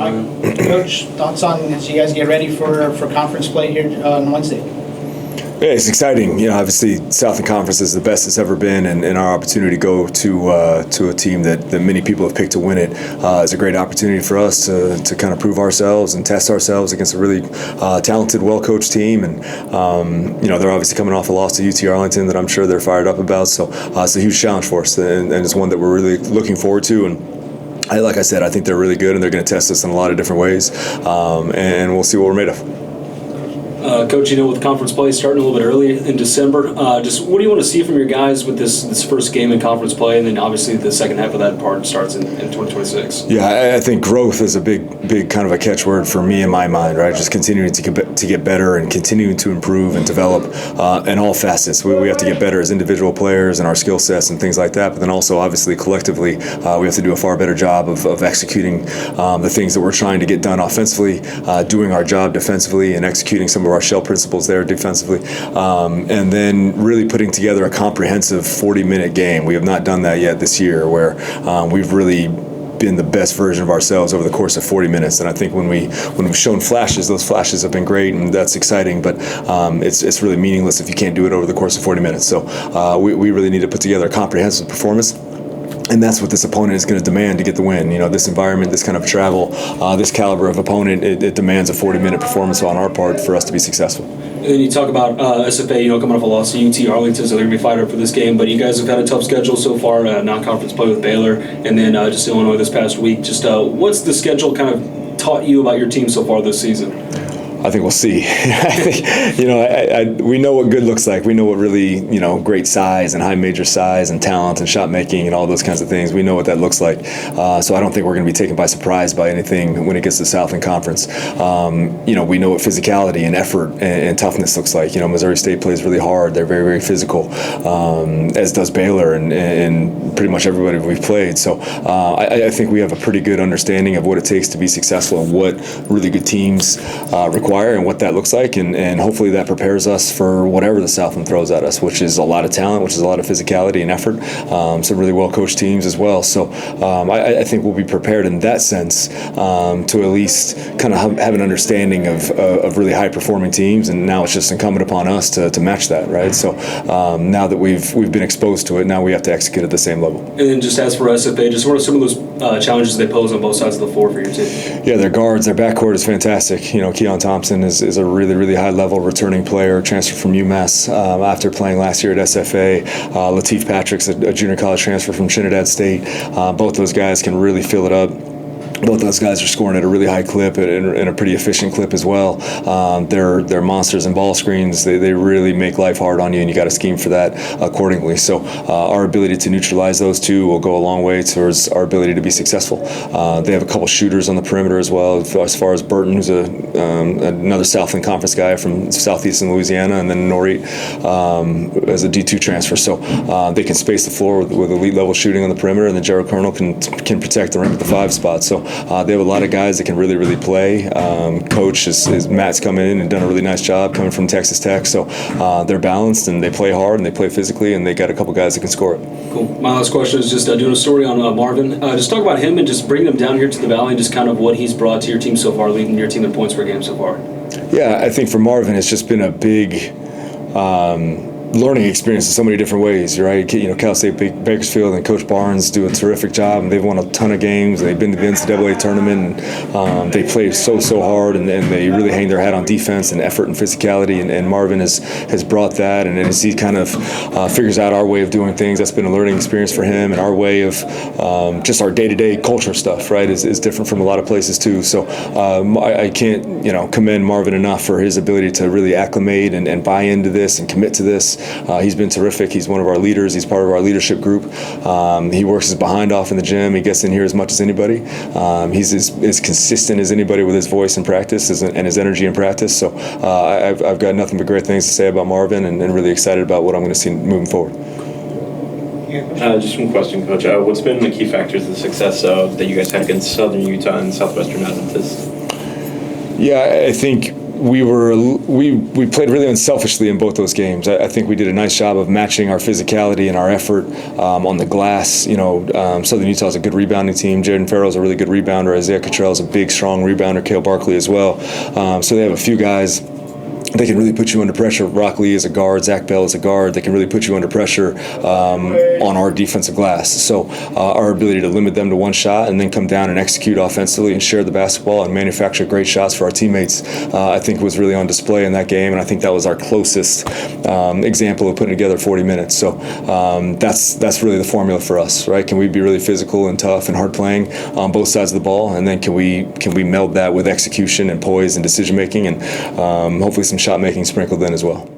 Coach, thoughts on as you guys get ready for conference play here on Wednesday? Yeah, it's exciting. You know, obviously, Southern Conference is the best it's ever been, and our opportunity to go to a team that many people have picked to win it is a great opportunity for us to kind of prove ourselves and test ourselves against a really talented, well-coached team. And you know, they're obviously coming off a loss to UT Arlington that I'm sure they're fired up about. So it's a huge challenge for us, and it's one that we're really looking forward to. And like I said, I think they're really good, and they're going to test us in a lot of different ways, and we'll see what we're made of. Coach, you know, with conference play starting a little bit early in December, just what do you want to see from your guys with this first game in conference play, and then obviously the second half of that part starts in 2026? Yeah, I think growth is a big kind of a catchword for me in my mind, right? Just continuing to get better and continuing to improve and develop in all facets. We have to get better as individual players and our skill sets and things like that, but then also obviously collectively we have to do a far better job of executing the things that we're trying to get done offensively, doing our job defensively, and executing some of our shell principles there defensively, and then really putting together a comprehensive 40-minute game. We have not done that yet this year, where we've really been the best version of ourselves over the course of 40 minutes. And I think when we've shown flashes, those flashes have been great, and that's exciting, but it's really meaningless if you can't do it over the course of 40 minutes. So we really need to put together a comprehensive performance. And that's what this opponent is going to demand to get the win. You know, this environment, this kind of travel, this caliber of opponent, it demands a 40-minute performance on our part for us to be successful. And then you talk about SFA, you know, coming off a loss to UT Arlington, so they're going to be fired up for this game. But you guys have had a tough schedule so far, non-conference play with Baylor, and then just Illinois this past week. Just what's the schedule kind of taught you about your team so far this season? I think we'll see. I think, you know, we know what good looks like. We know what really, you know, great size and high major size and talent and shot making and all those kinds of things. We know what that looks like. So I don't think we're going to be taken by surprise by anything when it gets to the Southland Conference. You know, we know what physicality and effort and toughness looks like. You know, Missouri State plays really hard. They're very, very physical, as does Baylor and pretty much everybody we've played. So I think we have a pretty good understanding of what it takes to be successful and what really good teams require and what that looks like, and hopefully that prepares us for whatever the Southland throws at us, which is a lot of talent, which is a lot of physicality and effort, some really well-coached teams as well. So I think we'll be prepared in that sense to at least kind of have an understanding of really high-performing teams, and now it's just incumbent upon us to match that, right? So now that we've been exposed to it, now we have to execute at the same level. And then just as for SFA, just what are some of those challenges they pose on both sides of the floor for your team? Yeah, their guards, their backcourt is fantastic. You know, Keon Thompson is a really, really high-level returning player, transferred from UMass after playing last year at SFA. Lateef Patrick's a junior college transfer from Trinidad State. Both those guys can really fill it up. Both those guys are scoring at a really high clip and a pretty efficient clip as well. They're monsters in ball screens. They really make life hard on you, and you got to scheme for that accordingly. So our ability to neutralize those two will go a long way towards our ability to be successful. They have a couple shooters on the perimeter as well, as far as Burton, who's another Southland Conference guy from southeastern Louisiana, and then Norit as a D2 transfer. So they can space the floor with elite level shooting on the perimeter, and then Jared Colonel can protect the rim at the 5 spot. So they have a lot of guys that can really, really play. Coach Matt's come in and done a really nice job coming from Texas Tech. So they're balanced, and they play hard, and they play physically, and they got a couple guys that can score it. Cool. My last question is just doing a story on Marvin. Just talk about him and just bringing him down here to the Valley and just kind of what he's brought to your team so far, leading your team in points per game so far. Yeah, I think for Marvin, it's just been a big learning experience in so many different ways, right? You know, Cal State Bakersfield and Coach Barnes do a terrific job, and they've won a ton of games. They've been to the NCAA tournament, and they play so hard, and they really hang their hat on defense and effort and physicality, and Marvin has brought that, and as he kind of figures out our way of doing things, that's been a learning experience for him, and our way of just our day-to-day culture stuff, right, is different from a lot of places too. So I can't, you know, commend Marvin enough for his ability to really acclimate and buy into this and commit to this. He's been terrific. He's one of our leaders. He's part of our leadership group. He works his behind off in the gym. He gets in here as much as anybody. He's as consistent as anybody with his voice in practice and his energy in practice. So I've got nothing but great things to say about Marvin, and really excited about what I'm going to see moving forward. Just one question, Coach. What's been the key factors of the success that you guys had against Southern Utah and Southwestern Adventist? Yeah, I think we played really unselfishly in both those games. I think we did a nice job of matching our physicality and our effort on the glass. Southern Utah is a good rebounding team. Jaden Farrell's a really good rebounder. Isaiah Cottrell's a big, strong rebounder. Cale Barkley as well. So they have a few guys. They can really put you under pressure. Rock Lee is a guard. Zach Bell is a guard. They can really put you under pressure on our defensive glass. So our ability to limit them to one shot and then come down and execute offensively and share the basketball and manufacture great shots for our teammates, I think was really on display in that game. And I think that was our closest example of putting together 40 minutes. So that's really the formula for us, right? Can we be really physical and tough and hard playing on both sides of the ball? And then can we meld that with execution and poise and decision making and hopefully some shot making sprinkled in as well.